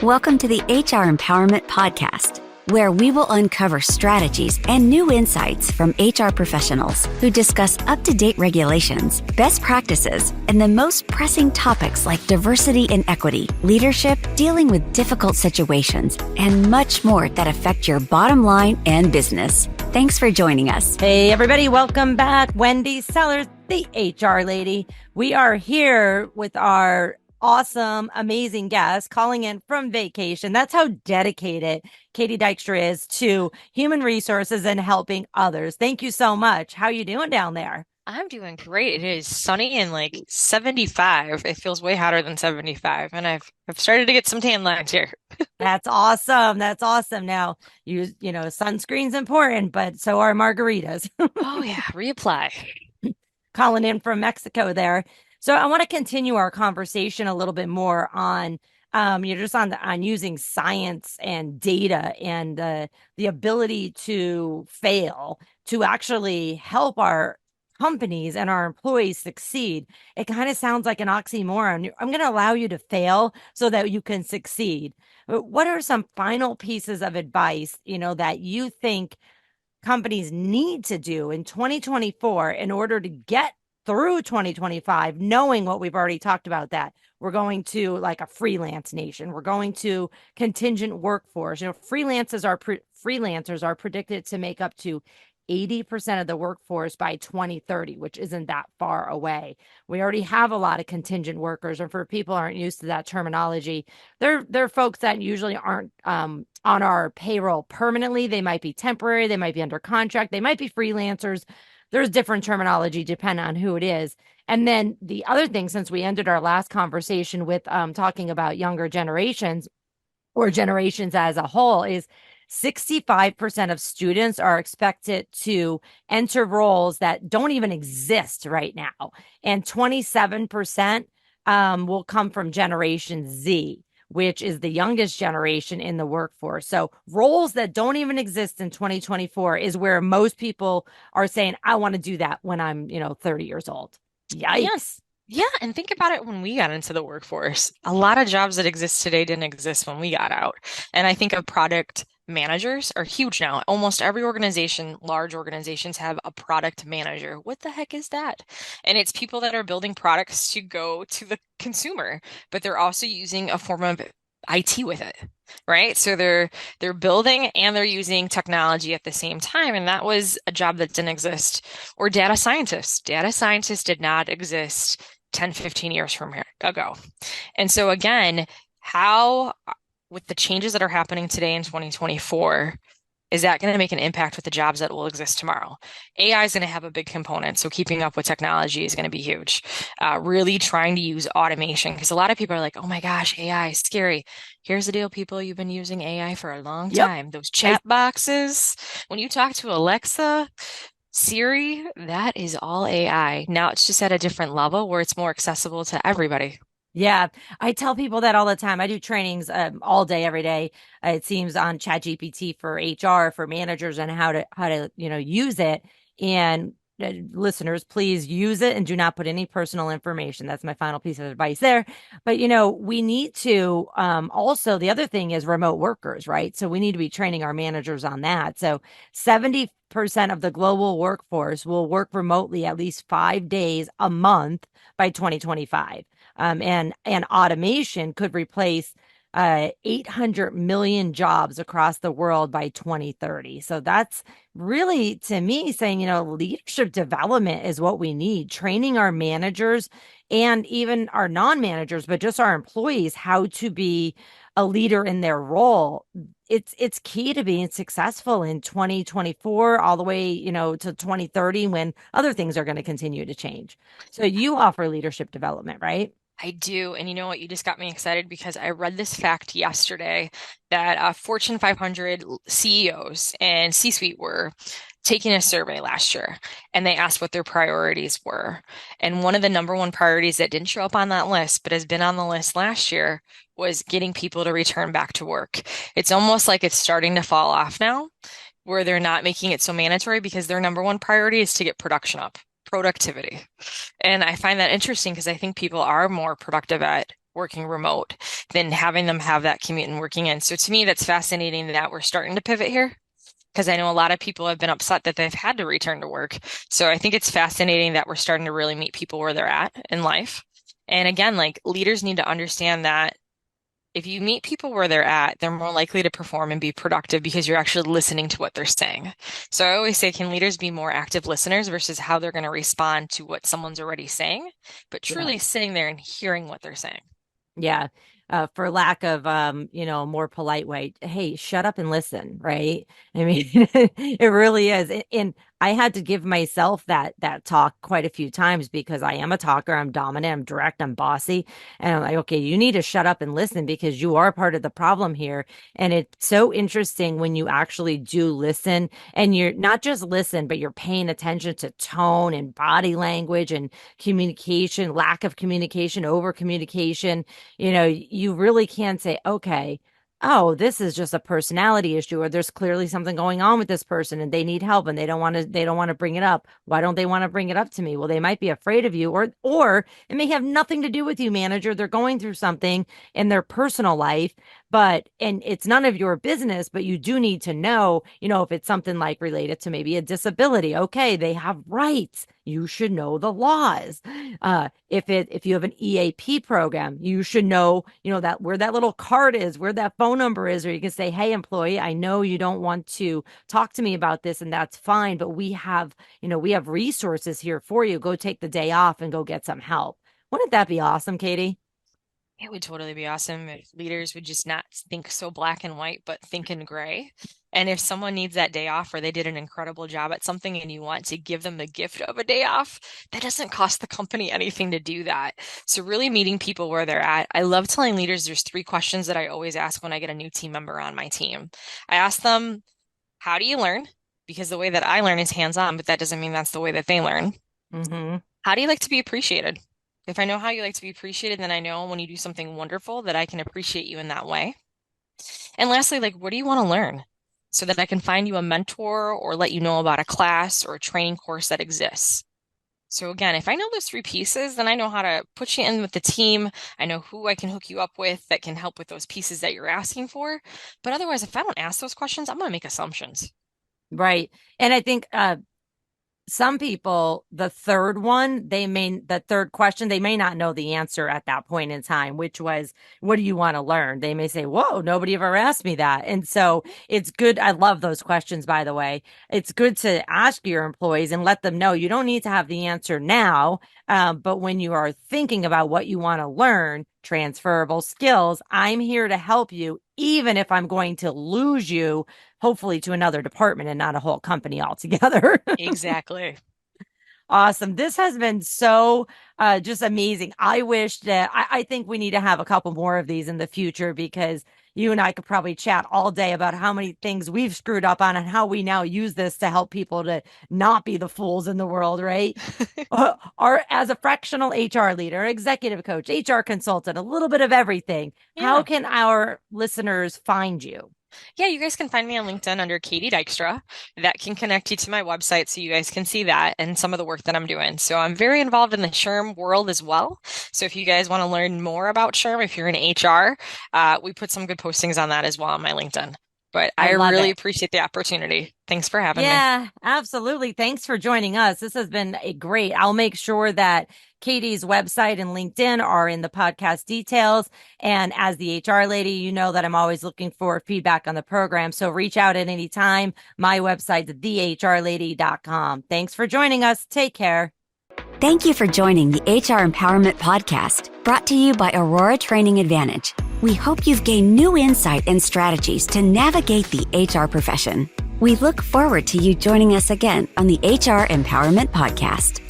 Welcome to the HR Empowerment Podcast, where we will uncover strategies and new insights from HR professionals who discuss up-to-date regulations, best practices, and the most pressing topics like diversity and equity, leadership, dealing with difficult situations, and much more that affect your bottom line and business. Thanks for joining us. Hey, everybody. Welcome back. Wendy Sellers, the HR lady. We are here with our awesome, amazing guest calling in from vacation. That's how dedicated Katie Dykstra is to human resources and helping others. Thank you so much. How are you doing down there? I'm doing great. It is sunny and like 75. It feels way hotter than 75. And I've started to get some tan lines here. That's awesome. That's awesome. Now, sunscreen's important, but so are margaritas. Oh yeah, reapply. Calling in from Mexico there. So I want to continue our conversation a little bit more on, on using science and data and the ability to fail to actually help our companies and our employees succeed. It kind of sounds like an oxymoron. I'm going to allow you to fail so that you can succeed. But what are some final pieces of advice, that you think companies need to do in 2024 in order to get through 2025, knowing what we've already talked about, that we're going to like a freelance nation, we're going to contingent workforce. Freelancers are predicted to make up to 80% of the workforce by 2030, which isn't that far away. We already have a lot of contingent workers, and for people who aren't used to that terminology, they're folks that usually aren't on our payroll permanently. They might be temporary, they might be under contract, they might be freelancers. There's different terminology depending on who it is. And then the other thing, since we ended our last conversation with talking about younger generations or generations as a whole, is 65% of students are expected to enter roles that don't even exist right now. And 27% will come from Generation Z, which is the youngest generation in the workforce. So roles that don't even exist in 2024 is where most people are saying, I want to do that when I'm, 30 years old. Yikes. Yes. Yeah. And think about it when we got into the workforce. A lot of jobs that exist today didn't exist when we got out. And I think of product managers are huge now. Almost every organization, large organizations, have a product manager. What the heck is that? And it's people that are building products to go to the consumer, but they're also using a form of IT with it, right? So they're building and they're using technology at the same time. And that was a job that didn't exist. Or data scientists. Data scientists did not exist 10, 15 years from here ago. And so again, how, with the changes that are happening today in 2024, is that going to make an impact with the jobs that will exist tomorrow? AI is going to have a big component. So keeping up with technology is going to be huge. Really trying to use automation, because a lot of people are like, oh my gosh, AI is scary. Here's the deal, people. You've been using AI for a long time. Those chat boxes, when you talk to Alexa, Siri, that is all AI. Now it's just at a different level where it's more accessible to everybody. Yeah, I tell people that all the time. I do trainings all day, every day. It seems on ChatGPT for HR, for managers, and how to use it. And listeners, please use it and do not put any personal information. That's my final piece of advice there. But we need to also, the other thing is remote workers, right? So we need to be training our managers on that. So 70% of the global workforce will work remotely at least 5 days a month by 2025. And automation could replace 800 million jobs across the world by 2030. So that's really, to me, saying, leadership development is what we need. Training our managers and even our non-managers, but just our employees, how to be a leader in their role. It's key to being successful in 2024 all the way, to 2030, when other things are going to continue to change. So you offer leadership development, right? I do. And you know what? You just got me excited because I read this fact yesterday that Fortune 500 CEOs and C-suite were taking a survey last year, and they asked what their priorities were. And one of the number one priorities that didn't show up on that list, but has been on the list last year, was getting people to return back to work. It's almost like it's starting to fall off now, where they're not making it so mandatory because their number one priority is to get production up. Productivity. And I find that interesting because I think people are more productive at working remote than having them have that commute and working in. So to me, that's fascinating that we're starting to pivot here, because I know a lot of people have been upset that they've had to return to work. So I think it's fascinating that we're starting to really meet people where they're at in life. And again, like, leaders need to understand that if you meet people where they're at, they're more likely to perform and be productive because you're actually listening to what they're saying. So I always say, can leaders be more active listeners versus how they're going to respond to what someone's already saying, but truly sitting there and hearing what they're saying? Yeah. For lack of, a more polite way, hey, shut up and listen, right? I mean, it really is. And I had to give myself that talk quite a few times because I am a talker. I'm dominant. I'm direct. I'm bossy. And I'm like, okay, you need to shut up and listen because you are part of the problem here. And it's so interesting when you actually do listen, and you're not just listen, but you're paying attention to tone and body language and communication, lack of communication, over communication. You really can say, okay, oh, this is just a personality issue, or there's clearly something going on with this person and they need help and they don't want to bring it up. Why don't they want to bring it up to me? Well, they might be afraid of you, or it may have nothing to do with you, manager. They're going through something in their personal life, and it's none of your business, but you do need to know, if it's something like related to maybe a disability, okay, they have rights. You should know the laws. If you have an EAP program, you should know, that where that little card is, where that phone number is, or you can say, hey, employee, I know you don't want to talk to me about this, and that's fine, but we have resources here for you. Go take the day off and go get some help. Wouldn't that be awesome, Katie? It would totally be awesome if leaders would just not think so black and white, but think in gray. And if someone needs that day off, or they did an incredible job at something and you want to give them the gift of a day off, that doesn't cost the company anything to do that. So really meeting people where they're at. I love telling leaders there's 3 questions that I always ask when I get a new team member on my team. I ask them, how do you learn? Because the way that I learn is hands-on, but that doesn't mean that's the way that they learn. Mm-hmm. How do you like to be appreciated? If I know how you like to be appreciated, then I know when you do something wonderful that I can appreciate you in that way. And lastly, like, what do you want to learn? So that I can find you a mentor or let you know about a class or a training course that exists. So again, if I know those 3 pieces, then I know how to put you in with the team. I know who I can hook you up with that can help with those pieces that you're asking for. But otherwise, if I don't ask those questions, I'm going to make assumptions. Right. And I think some people, the third question, they may not know the answer at that point in time, which was, what do you want to learn? They may say, whoa, nobody ever asked me that. And so it's good. I love those questions, by the way. It's good to ask your employees and let them know you don't need to have the answer now. But when you are thinking about what you want to learn, transferable skills, I'm here to help you, even if I'm going to lose you, hopefully to another department and not a whole company altogether. Exactly. Awesome. This has been so just amazing. I wish that I think we need to have a couple more of these in the future, because you and I could probably chat all day about how many things we've screwed up on and how we now use this to help people to not be the fools in the world, right? Or as a fractional HR leader, executive coach, HR consultant, a little bit of everything. Yeah. How can our listeners find you? Yeah, you guys can find me on LinkedIn under Katie Dykstra. That can connect you to my website so you guys can see that and some of the work that I'm doing. So I'm very involved in the SHRM world as well. So if you guys want to learn more about SHRM, if you're in HR, we put some good postings on that as well on my LinkedIn. But I really appreciate the opportunity. Thanks for having me. Yeah, absolutely. Thanks for joining us. This has been great. I'll make sure that Katie's website and LinkedIn are in the podcast details. And as the HR lady, you know that I'm always looking for feedback on the program. So reach out at any time. My website's thehrlady.com. Thanks for joining us. Take care. Thank you for joining the HR Empowerment Podcast, brought to you by Aurora Training Advantage. We hope you've gained new insight and strategies to navigate the HR profession. We look forward to you joining us again on the HR Empowerment Podcast.